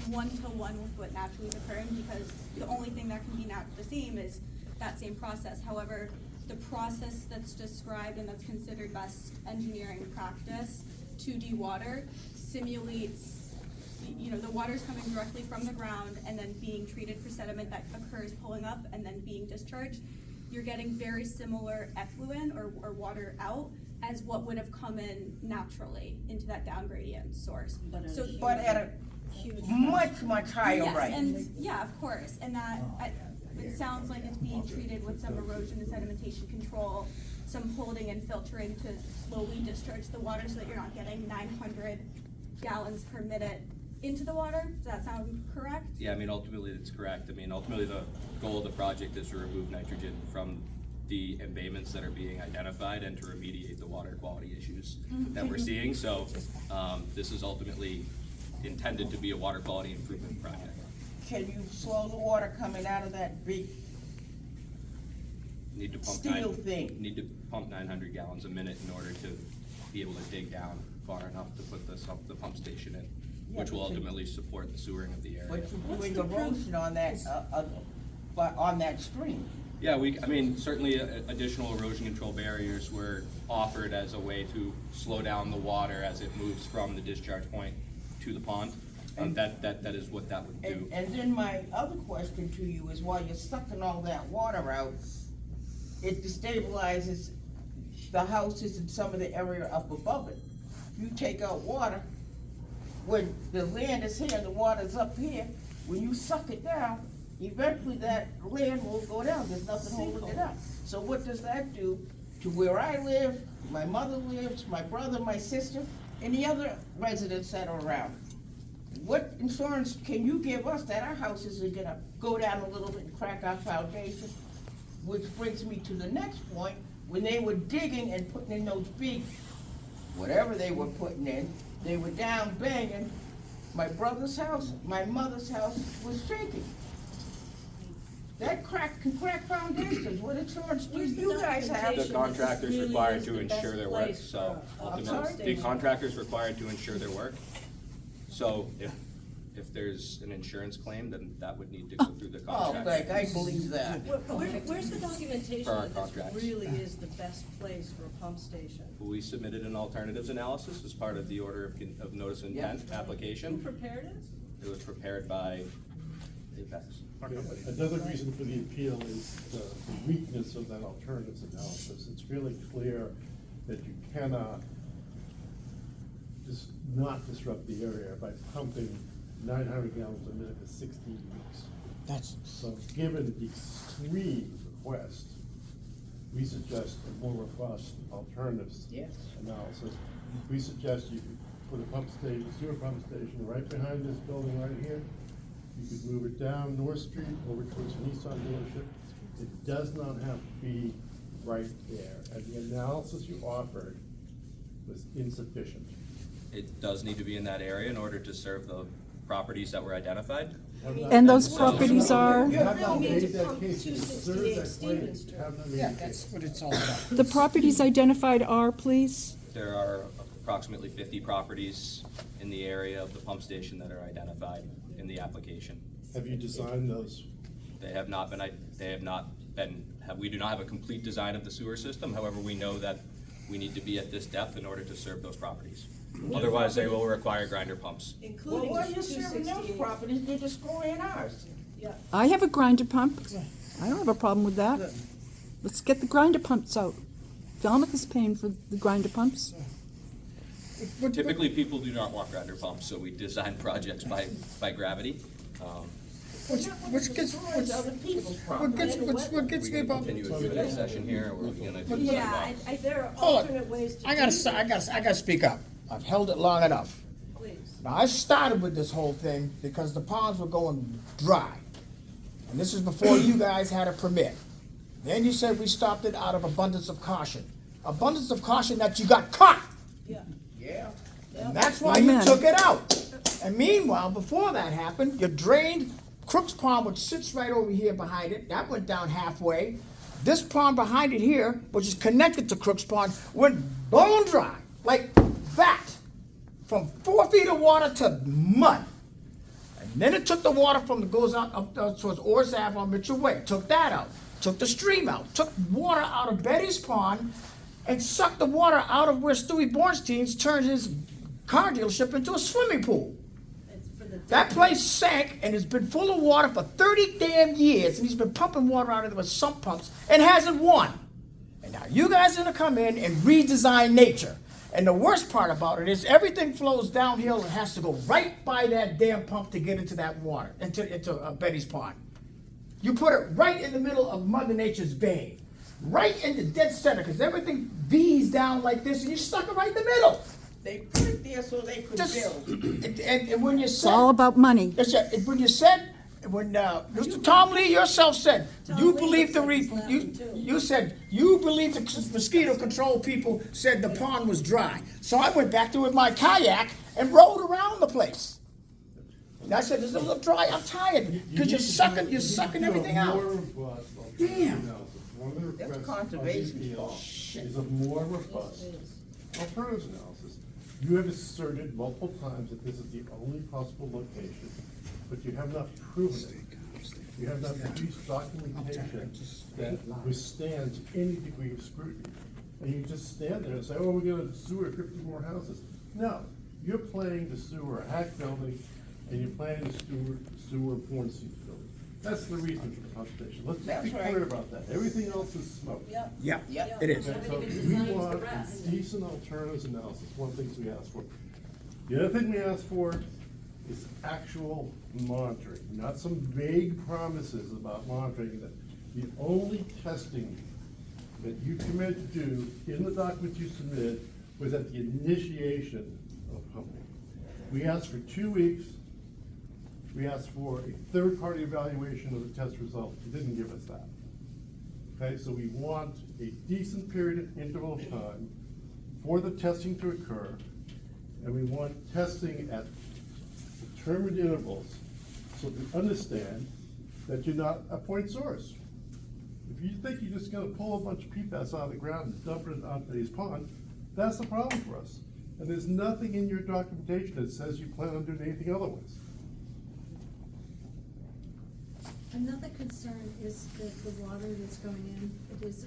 one-to-one with what naturally is occurring, because the only thing that can be the same is that same process. However, the process that's described and that's considered best engineering practice to dewater simulates, the water's coming directly from the ground and then being treated for sediment that occurs pulling up and then being discharged. You're getting very similar effluent or water out as what would have come in naturally into that down gradient source. But at a much higher yes, rate. and yeah, of course, and that it sounds like it's being treated with some erosion and sedimentation control, some holding and filtering to slowly discharge the water so that you're not getting 900 gallons per minute into the water. Does that sound correct? Yeah, I mean, ultimately it's correct. I mean, ultimately the goal of the project is to remove nitrogen from the embayments that are being identified and to remediate the water quality issues that we're seeing. So this is ultimately intended to be a water quality improvement project. Can you slow the water coming out of that big Need to pump steel thing? Need to pump 900 gallons a minute in order to be able to dig down far enough to put the pump station in, which will ultimately support the sewering of the area. But you're doing erosion on that stream. Yeah, I mean, certainly additional erosion control barriers were offered as a way to slow down the water as it moves from the discharge point to the pond. That is what that would do. And then my other question to you is, while you're sucking all that water out, it destabilizes the houses and some of the area up above it. You take out water, when the land is here, the water's up here, when you suck it down, eventually that land will go down, there's nothing holding it up. So what does that do to where I live, my mother lives, my brother, my sister, and the other residents that are around? What insurance can you give us that our houses are gonna go down a little bit and crack our foundation? Which brings me to the next point, when they were digging and putting in those big, whatever they were putting in, they were down banging. My brother's house, my mother's house was shaking. That can crack foundations. What insurance do you guys have? The contractor's required to ensure their work, so ultimately, the contractor's required to ensure their work. So if there's an insurance claim, then that would need to go through the Oh, contractor. I believe that. Where's the documentation For our that this contracts. really is the best place for a pump station? We submitted an alternatives analysis as part of the order of notice of intent Who application. prepared it? It was prepared by Apex. Another reason for the appeal is the weakness of that alternatives analysis. It's really clear that you cannot just not disrupt the area by pumping 900 gallons a minute for 16 weeks. So given the extreme request, we suggest a more robust alternatives analysis. We suggest you could put a pump station, sewer pump station right behind this building right here. You could move it down North Street over towards the Nissan dealership. It does not have to be right there. And the analysis you offered was insufficient. It does need to be in that area in order to serve the properties that were identified. And those properties are, You have not You made need to that pump case, you 268 served that claim, Stevens you have not made Yeah, the that's case. what it's all about. the properties identified are, please? There are approximately 50 properties in the area of the pump station that are identified in the application. Have you designed those? They have not been, we do not have a complete design of the sewer system. However, we know that we need to be at this depth in order to serve those properties. Otherwise, they will require grinder pumps. Well, Including why are the you serving those 268. properties, they're destroying ours? Yeah. I have a grinder pump. I don't have a problem with that. Let's get the grinder pumps out. Dominic is paying for the grinder pumps. Typically, people do not want grinder pumps, so we design projects by gravity. Which gets, Destroys other people's what property. gets me We about, continue a Q&A session here, or we're gonna do Yeah, sidewalk. There are Hold on. alternate ways to I gotta speak up. I've held it long enough. Please. Now, I started with this whole thing because the ponds were going dry. And this is before you guys had a permit. Then you said we stopped it out of abundance of caution. Abundance of caution that you got caught. Yeah. Yeah. And that's why you Amen. took it out. And meanwhile, before that happened, you drained Crook's Pond, which sits right over here behind it. That went down halfway. This pond behind it here, which is connected to Crook's Pond, went bone dry, like that. From 4 feet of water to mud. And Then it took the water from the goes out up towards Orrs Ave on Mitchell Way. Took that out. Took the stream out. Took water out of Betty's Pond, and sucked the water out of where Stewie Bornstein's turned his car dealership into a swimming pool. It's for the. That place sank and has been full of water for 30 damn years, and he's been pumping water out of it with sump pumps and hasn't won. And now you guys are gonna come in and redesign nature. And the worst part about it is everything flows downhill and has to go right by that damn pump to get into that water, into Betty's Pond. You put it right in the middle of Mother Nature's vein, right in the dead center, because everything V's down like this, and you stuck it right in the middle. They put it there so they could Just, build. and when you It's said, all about money. when you said, when Mr. Tom Lee yourself said, Tom you Lee believe the said re, it's not you, too. you said, you believe the mosquito control people said the pond was dry. So I went back there with my kayak and rode around the place. And I said, it's a little dry, I'm tired, because you're sucking everything out. Damn. One of the That's requests of the conservation appeal fault. is a more robust alternatives analysis. You have asserted multiple times that this is the only possible location, but you have not proven it. You have not produced documentation that withstands any degree of scrutiny. And you just stand there and say, oh, we're gonna sewer 50 more houses. No, you're planning to sewer a hack building, and you're planning to sewer Bornstein's building. That's the reason for the consultation. Let's just be That's right. clear about that. Everything else is smoke. Yep. Yeah, Yep. it is. Okay, so Everything is we designed to want rest. a decent alternatives analysis, one of the things we asked for. The other thing we asked for is actual monitoring, not some vague promises about monitoring. That the only testing that you committed to do in the document you submitted was at the initiation of pumping. We asked for 2 weeks. We asked for a third-party evaluation of the test results. You didn't give us that. Okay, so we want a decent period of interval of time for the testing to occur, and we want testing at determined intervals so we understand that you're not a point source. If you think you're just gonna pull a bunch of PFAS out of the ground and dump it onto these pond, that's the problem for us. And there's nothing in your documentation that says you plan on doing anything otherwise. Another concern is the water that's going in. It is,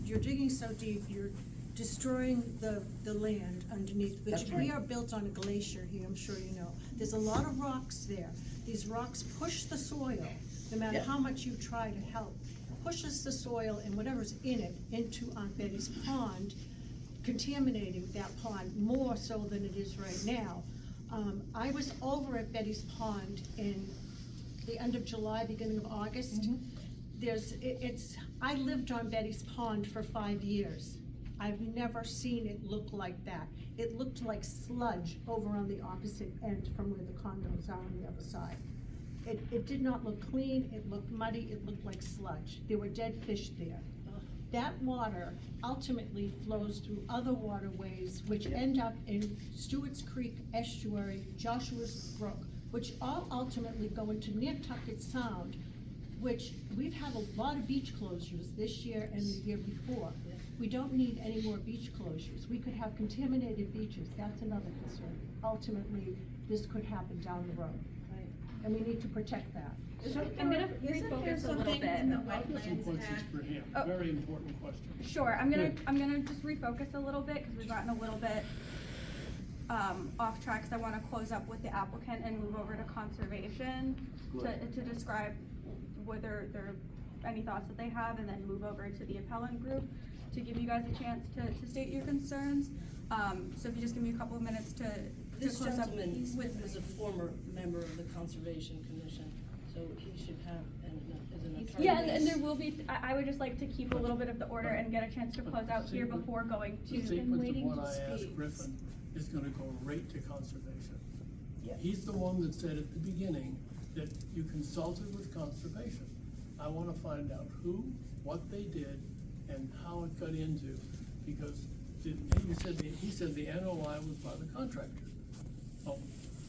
you're digging so deep, you're destroying the land underneath, which That's we right. are built on a glacier here, I'm sure you know. There's a lot of rocks there. These rocks push the soil, no matter Yeah. how much you try to help, pushes the soil and whatever's in it into Aunt Betty's Pond, contaminating that pond more so than it is right now. I was over at Betty's Pond in the end of July, beginning of August. I lived on Betty's Pond for 5 years. I've never seen it look like that. It looked like sludge over on the opposite end from where the condos are on the other side. It did not look clean, it looked muddy, it looked like sludge. There were dead fish there. That water ultimately flows through other waterways, which end up in Stewart's Creek estuary, Joshua's Brook, which all ultimately go into Nantucket Sound, which we've had a lot of beach closures this year and the year before. We don't need any more beach closures. We could have contaminated beaches, that's another concern. Ultimately, this could happen down the road, Right. and we need to protect that. I'm gonna refocus a little bit. For him, Oh. very important question. Sure, I'm gonna just refocus a little bit, because we've gotten a little bit, off track, 'cause I wanna close up with the applicant and move over to conservation to describe whether there are any thoughts that they have, and then move over to the appellant group to give you guys a chance to state your concerns. So if you just give me a couple of minutes to This close up gentleman with. is a former member of the Conservation Commission, so he should have, as an attorney. Yeah, and there will be, I would just like to keep a little bit of the order and get a chance to close out here before going The to. sequence of what I asked Griffin is gonna go right to conservation. Yeah. He's the one that said at the beginning that you consulted with conservation. I wanna find out who, what they did, and how it got into, because he said the NOI was by the contractor. Oh,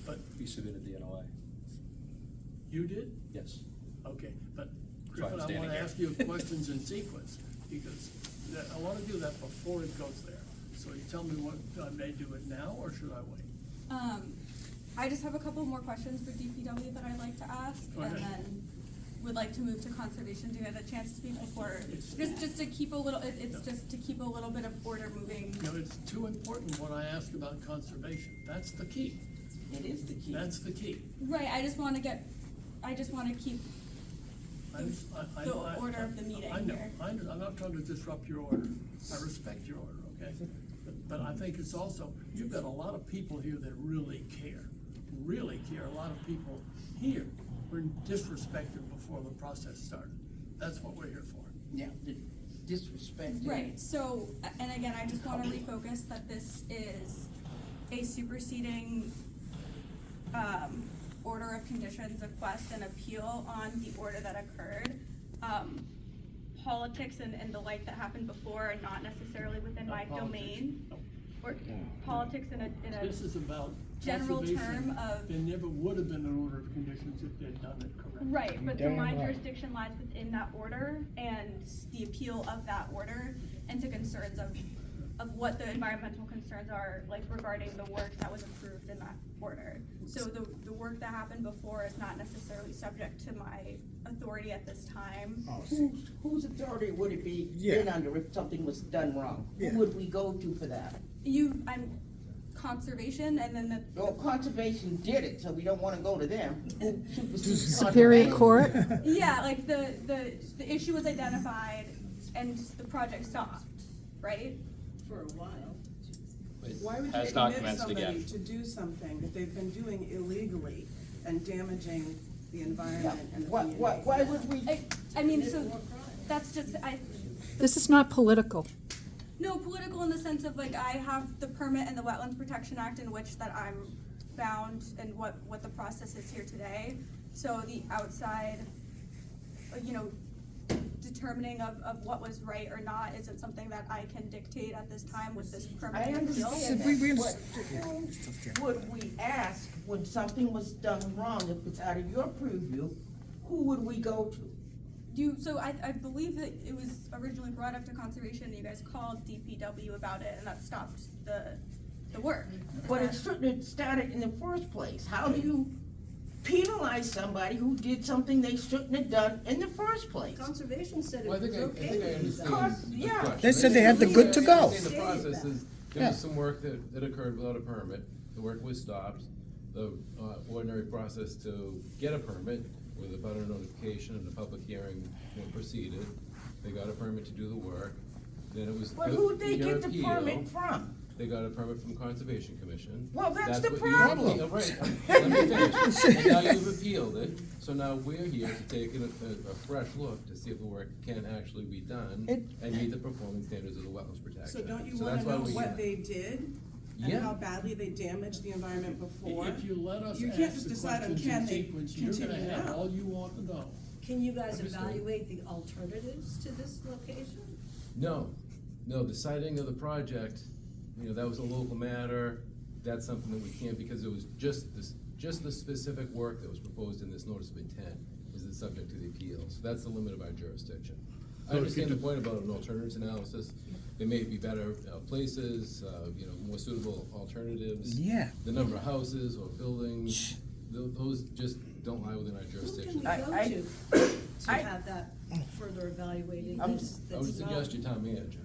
but We submitted the NOI. you did? Yes. Okay, but That's why I'm Griffin, I standing wanna here. ask you questions in sequence, because I wanna do that before it goes there. So you tell me what, I may do it now, or should I wait? I just have a couple more questions for DPW that I'd like to ask, Go and ahead. then would like to move to conservation to get a chance to speak before, just to keep a little, it's just to keep a little bit of order moving. You know, it's too important when I ask about conservation. That's the key. It is the key. That's the key. Right, I just wanna keep the order of the meeting I know, here. I'm not trying to disrupt your order. I respect your order, okay? But I think it's also, you've got a lot of people here that really care. A lot of people here were disrespected before the process started. That's what we're here for. Yeah, the disrespect. Right, so, and again, I just wanna refocus that this is a superseding, order of conditions, a quest and appeal on the order that occurred. Politics and the like that happened before are not necessarily within my Not politics. domain. No. Or politics in This is about general conservation. term of. There never would have been an order of conditions if they'd done it correctly. Right, but so Damn my right. jurisdiction lies within that order and the appeal of that order and to concerns of what the environmental concerns are, like regarding the work that was approved in that order. So the work that happened before is not necessarily subject to my authority at this time. Whose authority would it be Yeah. been under if something was done wrong? Yeah. Who would we go to for that? I'm conservation and then Well, conservation did it, so we don't wanna go to them. Who supersedes Superior conservation? Court? yeah, like the issue was identified and the project stopped, right? For a while. Why would Has they not commit commenced somebody again. to do something that they've been doing illegally and damaging the environment and the community? Why would we? I mean, so that's just, This is not political. no, political in the sense of like, I have the permit and the Wetlands Protection Act in which that I'm bound and what the process is here today. So the outside, determining of what was right or not isn't something that I can dictate at this time with this permit. I and appeal. understand that, but who would we ask when something was done wrong, if it's out of your purview, who would we go to? So I believe that it was originally brought up to conservation, and you guys called DPW about it, and that stopped the work. But it shouldn't have started in the first place. How do you penalize somebody who did something they shouldn't have done in the first place? Conservation said it Well, I was think I okay. think I to do that. understand the Yeah. question. They said they had the good to go. I understand the process is, there Yeah. was some work that occurred without a permit, the work was stopped. The ordinary process to get a permit with a butter notification and a public hearing proceeded. They got a permit to do the work, then it was. But who'd they your get the appeal. permit from? They got a permit from Conservation Commission. Well, that's the what you- problem. Yeah, right, let me finish. And now you've appealed it, so now we're here to take a fresh look to see if the work can actually be done and meet the performance standards of the Wetlands Protection So Act. don't you So wanna that's why know we're what here. they did? And Yeah. how badly they damaged the environment before? If you let us You can't ask just the decide on questions can in they sequence, you're gonna continue have now. all you want to know. Can you guys Understood. evaluate the alternatives to this location? No, the siting of the project, that was a local matter. That's something that we can't, because it was just the specific work that was proposed in this notice of intent is the subject to the appeal. So that's the limit of our jurisdiction. I So if understand you the point about an alternatives analysis. There may be better places, more suitable alternatives. Yeah. The number of houses or buildings, those just don't lie within our Who can jurisdiction. we go I- to I- have that further evaluating I'm- this? I would that's not- suggest your town manager,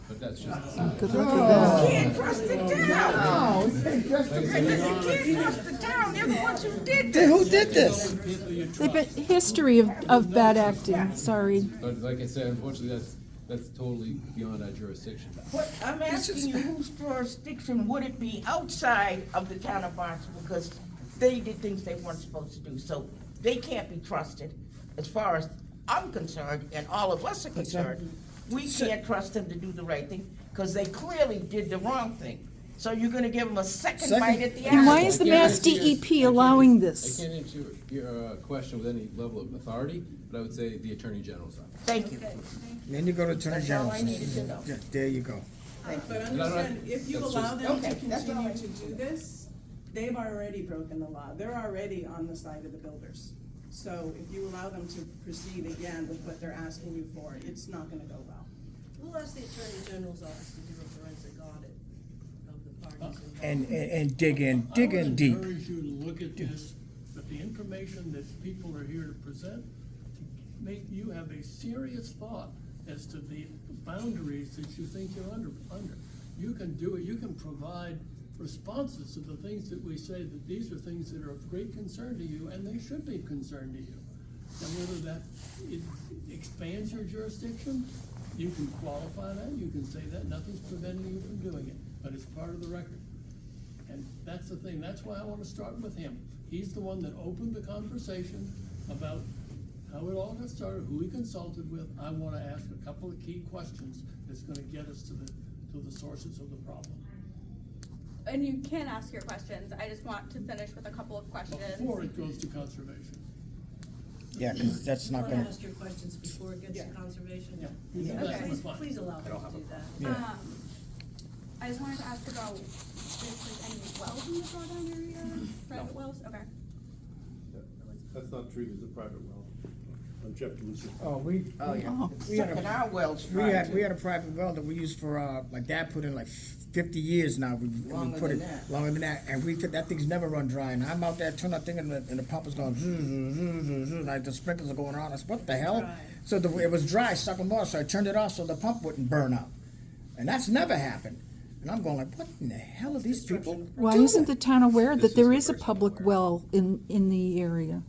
but that's just. Good luck with that. You can't trust the town. No, you can't just. Like I said, You can't trust the town, they're the ones who did this. Who did this? People you They've trust. been, history of bad acting, sorry. But like I said, unfortunately, that's totally beyond our jurisdiction. But I'm asking you, whose jurisdiction would it be outside of the town of Barnstable? Because they did things they weren't supposed to do, so they can't be trusted. As far as I'm concerned, and all of us are concerned, we can't trust them to do the right thing, because they clearly did the wrong thing. So you're gonna give them a second bite at the apple? And why is the I can't Mass answer your- DEP allowing I this? can't answer your question with any level of authority, but I would say the Attorney General's office. Thank you. Then you go to Attorney That's all General. I needed to know. Yeah, there you go. Thank But you. And I don't understand, if you that's allow just- them to Okay, that's all I continue to do this, they've already broken the law. They're already on the side of the builders. So if you allow them to proceed again with what they're asking you for, it's not gonna go well. We'll ask the Attorney General's office to do a forensic audit of the and dig in deep. I would encourage you to look at this, but the information that people are here to present, to make you have a serious thought as to the boundaries that you think you're under. You can do it, you can provide responses to the things that we say, that these are things that are of great concern to you, and they should be of concern to you. And whether that expands your jurisdiction, you can qualify that, you can say that, nothing's preventing you from doing it, but it's part of the record. And that's the thing, that's why I wanna start with him. He's the one that opened the conversation about how it all got started, who he consulted with. I wanna ask a couple of key questions that's gonna get us to the sources of the problem. And you can ask your questions, I just want to finish with a couple of questions. Before it goes to conservation. Yeah, 'cause that's not You wanna gonna, ask your questions before it gets to conservation? Yeah. You do that, Okay. that's fine. Please allow I don't them to have do a that. Yeah. I just wanted to ask about if there's any wells in the drawdown area, private wells, okay. That's not true, there's a private well on Jeff Deluse's. oh, we Oh. we had Sucking a, our wells we dry, had too. we had a private well that we used for my dad put in like 50 years now. We Longer put than it that. longer than that, and that thing's never run dry. And I'm out there turning that thing, and the pump is going zzz, zzz, zzz, zzz, like the sprinklers are going on. I said, what the hell? Dry. So it was dry, sucking water. So I turned it off so the pump wouldn't burn out, and that's never happened. And I'm going like, what in the hell are these people Why doing? isn't the town aware This that is there the is a first I'm public aware. well in the area?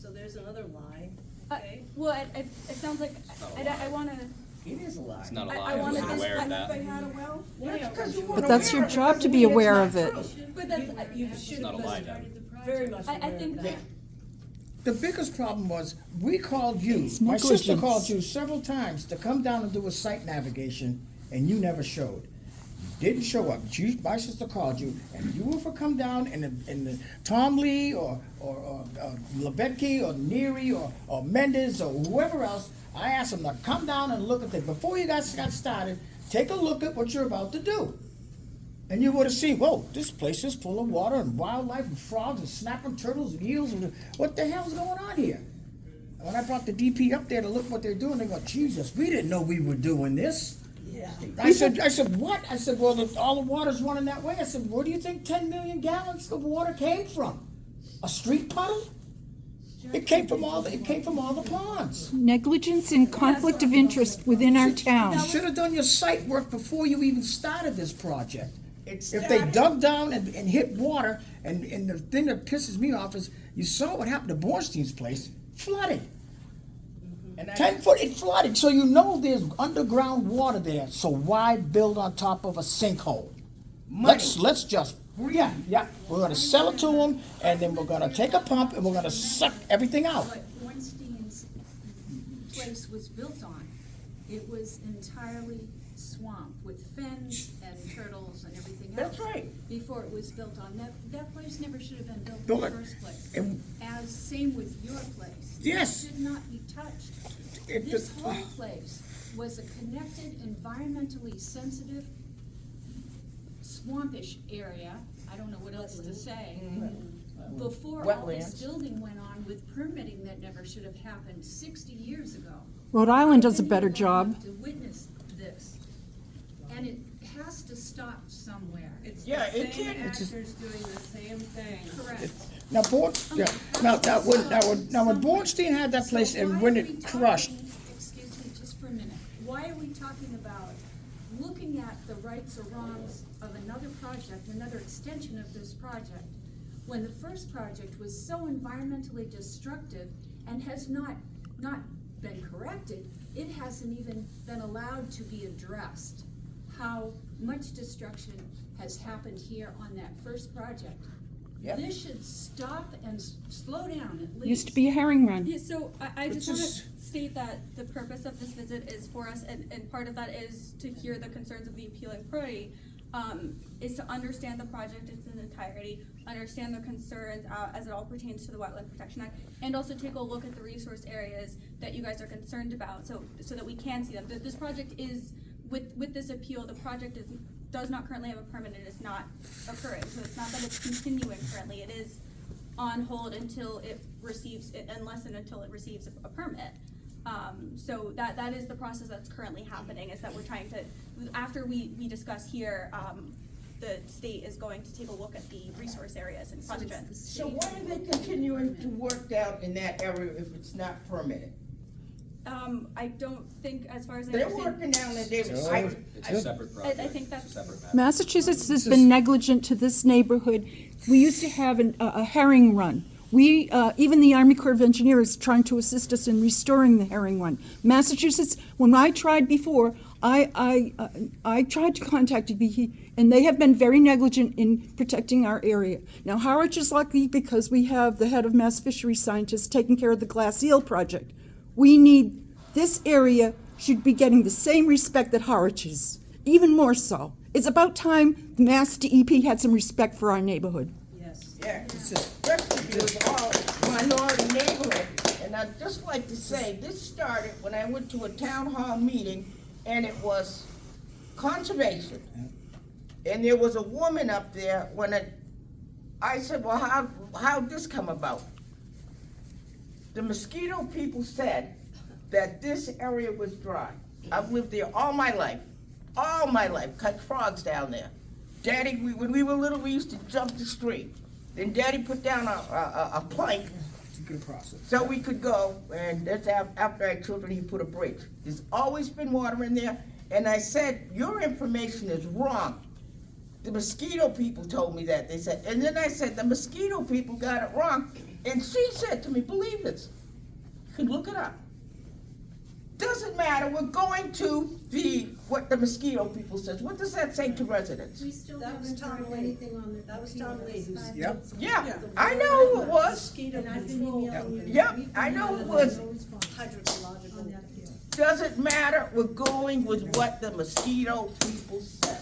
So there's another lie, okay? Well, it sounds like, not a I wanna, It is a lie. It's not a I lie, I wanna wasn't aware of just- that. They had a well? That's 'cause you But weren't that's your aware of it, job because to we be didn't aware not of it. true. but that's, You should not have a lie, been very much I aware of think that. that, The biggest problem was, we called you, It's my sister negligence. called you several times to come down and do a site navigation, and you never showed. You didn't show up. My sister called you, and you were to come down, and the Tom Lee, or Lebetke, or Neary, or Mendez, or whoever else, I asked them to come down and look at it. Before you guys got started, take a look at what you're about to do. And you would have seen, whoa, this place is full of water and wildlife and frogs and snapping turtles and eels. And what the hell's going on here? And when I brought the DP up there to look what they're doing, they go, Jesus, we didn't know we were doing this. Yeah. I said, what? I said, well, all the water's running that way. I said, where do you think 10 million gallons of water came from? A street puddle? It came from all the ponds. Negligence and conflict of interest within our town. You should have done your site work before you even started this project. It's If they started- dug down and hit water, and the thing that pisses me off is, you saw what happened to Bornstein's place, flooded. And I- 10 foot, it flooded, so you know there's underground water there, so why build on top of a sinkhole? Money. Let's just, yeah, we're gonna sell it to them, and then we're gonna take a pump, and we're gonna suck everything out. What Bornstein's place was built on, it was entirely swamp with fens and turtles and everything else. That's right. Before it was built on. That place never should have been built in Built the it. first place. And- As same with your place. Yes. It should not be touched. It This just- whole place was a connected, environmentally sensitive, swampish area, I don't know what else to say. Before all this Wetlands. building went on with permitting that never should have happened 60 years ago. Rhode Island does a Then better you go job. up to witness this, and it has to stop somewhere. It's Yeah, the it same can't- it's just- actors doing the same thing. Correct. Now, when Bornstein had that place, So and why when are we it crushed, talking- Excuse me, just for a minute. Why are we talking about looking at the rights or wrongs of another project, another extension of this project, when the first project was so environmentally destructive and has not been corrected? It hasn't even been allowed to be addressed. How much destruction has happened here on that first project. Yep. This should stop and slow down at least. Used to be a herring run. yeah, so I It's just wanna just- state that the purpose of this visit is for us, and part of that is to hear the concerns of the appealing party, is to understand the project in its entirety, understand the concerns, as it all pertains to the Wetland Protection Act, and also take a look at the resource areas that you guys are concerned about, so that we can see them. This project is, with this appeal, the project does not currently have a permit, it is not occurring, so it's not that it's continuing currently, it is on hold until it receives, unless and until it receives a permit. So that is the process that's currently happening, is that we're trying to, after we discuss here, the state is going to take a look at the resource areas in question. So why are they continuing to work down in that area if it's not permitted? I don't think, as far as I They're understand. working down there, It's a separate project. I think It's that's- a separate matter. Massachusetts has been negligent to this neighborhood. We used to have a herring run. We, even the Army Corps of Engineers, trying to assist us in restoring the herring run. Massachusetts, when I tried before, I tried to contact DEP, and they have been very negligent in protecting our area. Now, Harwich is lucky because we have the head of Mass Fisheries Scientists taking care of the glass eel project. We need, this area should be getting the same respect that Harwich is, even more so. It's about time the Mass DEP had some respect for our neighborhood. Yes. Yeah, especially if it was all minority neighborhood. And I'd just like to say, this started when I went to a town hall meeting, and it was conservation. And there was a woman up there, I said, well, how'd this come about? The mosquito people said that this area was dry. I've lived there all my life, catch frogs down there. Daddy, when we were little, we used to jump the stream. Then Daddy put down a plank so we could go, and that's after I had children, he put a bridge. There's always been water in there, and I said, your information is wrong. The mosquito people told me that, they said, and then I said, the mosquito people got it wrong, and she said to me, believe it, you can look it up. Doesn't matter, we're going to what the mosquito people says. What does that say to residents? We still That was haven't Tom heard Lee. anything on the. That was Tom Lee who's. Yep. Yeah, I know who it was. Mosquito And I've been control. emailing you. Yep, I know who it was. Hydrological. On that field. Doesn't matter, we're going with what the mosquito people said.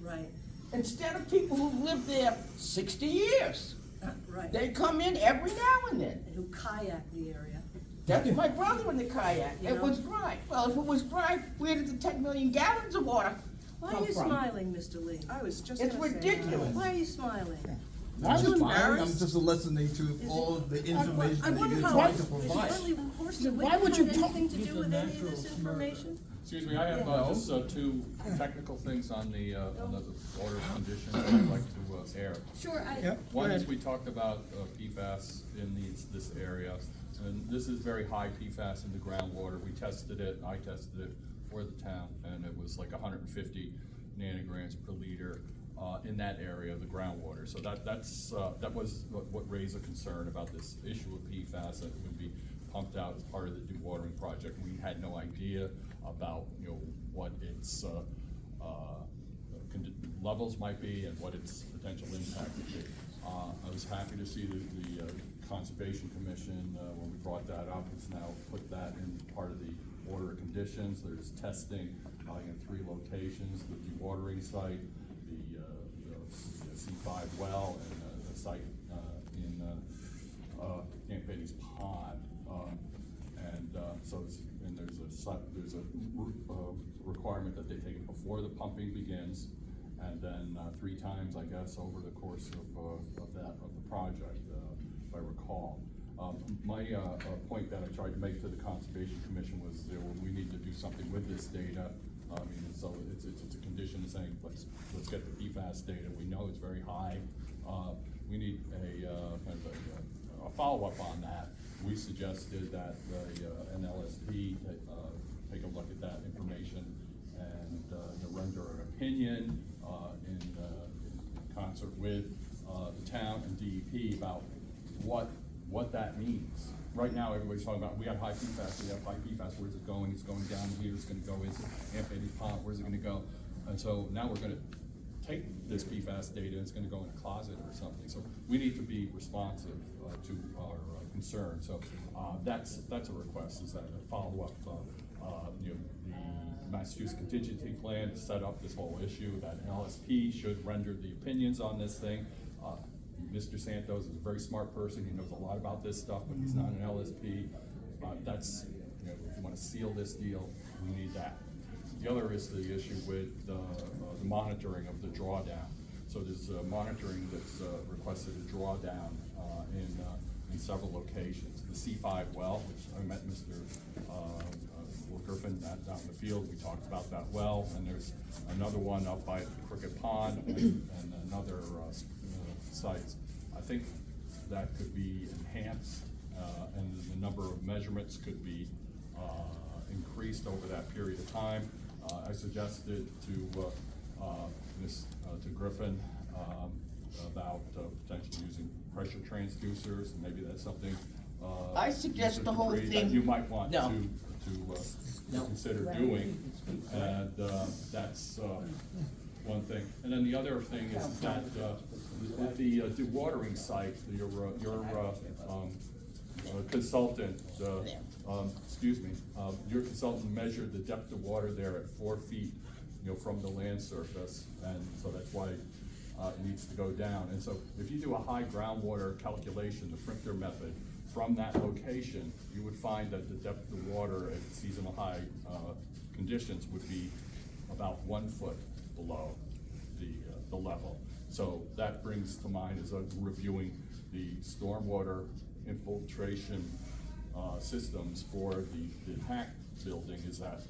Right, Instead of people who've lived there 60 years. right. They come in every now and then. And who kayak the area. That's my brother in the kayak. It was dry. Well, if it was dry, where did the 10 million gallons of water Why come are you from? smiling, Mr. Lee? I was just It's gonna say that. ridiculous. Why are you smiling? I'm embarrassed? just listening to all of the information I that wonder you're how, trying to is provide. Shirley Horsley, Why would you have talk- anything to do with any of this information? Excuse me, I have just two technical things on the order of conditions that I'd like to air. Sure, One is we talked about PFAS in this area, and this is very high PFAS in the groundwater. We tested it, I tested it for the town, and it was like 150 nanograms per liter in that area of the groundwater. So that was what raised a concern about this issue of PFAS that would be pumped out as part of the dewatering project. We had no idea about, what its levels might be and what its potential impact would be. I was happy to see the Conservation Commission, when we brought that up, has now put that in part of the order of conditions. There's testing in 3 locations, the dewatering site, the C5 well, and the site in Camp Betty's Pond. There's a requirement that they take it before the pumping begins, and then 3 times, I guess, over the course of the project, if I recall. My point that I tried to make to the Conservation Commission was we need to do something with this data. So it's a condition saying let's get the PFAS data. We know it's very high. We need a follow-up on that. We suggested that the NLSP take a look at that information and render an opinion in concert with the town and DEP about what that means. Right now, everybody's talking about, we have high PFAS, where's it going? It's going down here, it's gonna go into Camp Betty's Pond, where's it gonna go? And so now we're gonna take this PFAS data, it's gonna go in a closet or something. So we need to be responsive to our concern. So that's a request, is that a follow-up, the Massachusetts contingency plan to set up this whole issue, that LSP should render the opinions on this thing. Mr. Santos is a very smart person, he knows a lot about this stuff, but he's not an LSP. If you wanna seal this deal, we need that. The other is the issue with the monitoring of the drawdown. So there's monitoring that's requested a drawdown in in several locations. The C5 well, which I met Mr. Griffin down in the field, we talked about that well, and there's another one up by Crooked Pond and another sites. I think that could be enhanced, and the number of measurements could be increased over that period of time. I suggested to Griffin about potentially using pressure transducers, and maybe that's something I suggest Mr. the whole Dupree, thing- that you might want No. to consider doing, and that's one thing. And then the other thing is that with the dewatering site, your consultant, your consultant measured the depth of water there at 4 feet, from the land surface, and so that's why it needs to go down. And so if you do a high groundwater calculation, the Primpter method, from that location, you would find that the depth of water at seasonal high conditions would be about 1 foot below the level. So that brings to mind, as I'm reviewing the stormwater infiltration systems for the hack building, is that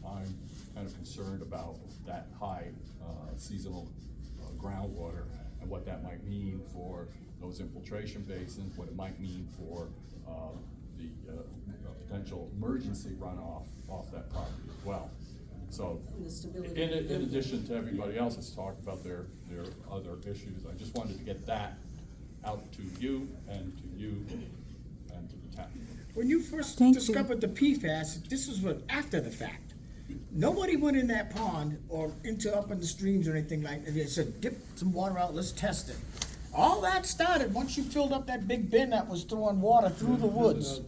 I'm kind of concerned about that high seasonal groundwater and what that might mean for those infiltration basins, what it might mean for the potential emergency runoff off that property as well. So, The stability. in addition to everybody else that's talked about their other issues, I just wanted to get that out to you and to the town. When you first Thank you. discovered the PFAS, this was what, after the fact. Nobody went in that pond or up in the streams or anything like that. They said, dip some water out, let's test it. All that started once you filled up that big bin that was throwing water through the woods.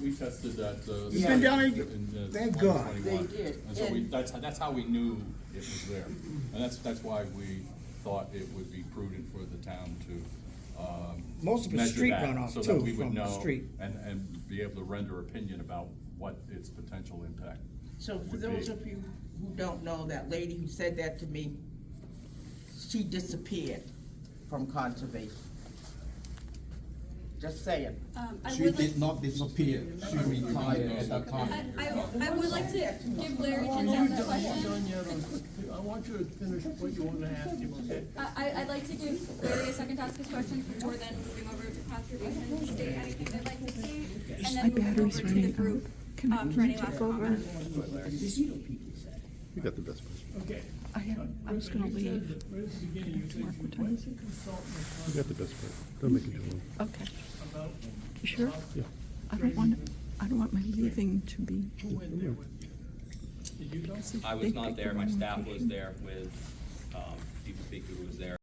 We tested that. You've been down there? in, Thank God. 2021. They did. And so that's how we knew it was there. And that's why we thought it would be prudent for the town to, Most of it's measure street that, runoff, so that too, we would from the know street. and be able to render opinion about what its potential impact So for would those be. of you who don't know, that lady who said that to me, she disappeared from conservation. Just saying. I She would like, did not disappear, she retired at that time. I would like to give Larry a chance to You're answer the done question. yet. I want you to finish what you want to ask him, okay? I'd like to give Larry a second to ask his questions before then moving over to conservation to state anything they'd like to state, and My then moving over battery's to the running group, out. Can I for any take last over? comments. You got the best person. Okay. I was gonna You said leave. that right at the beginning, you said Mark, you what time went is to it? consult You with got the best person. Don't make it too long. Okay. about. You sure? Yeah. I don't want my leaving to be. Who went there with you? Did you go? I was not there, my staff was there with, Steve Speaker, who was there.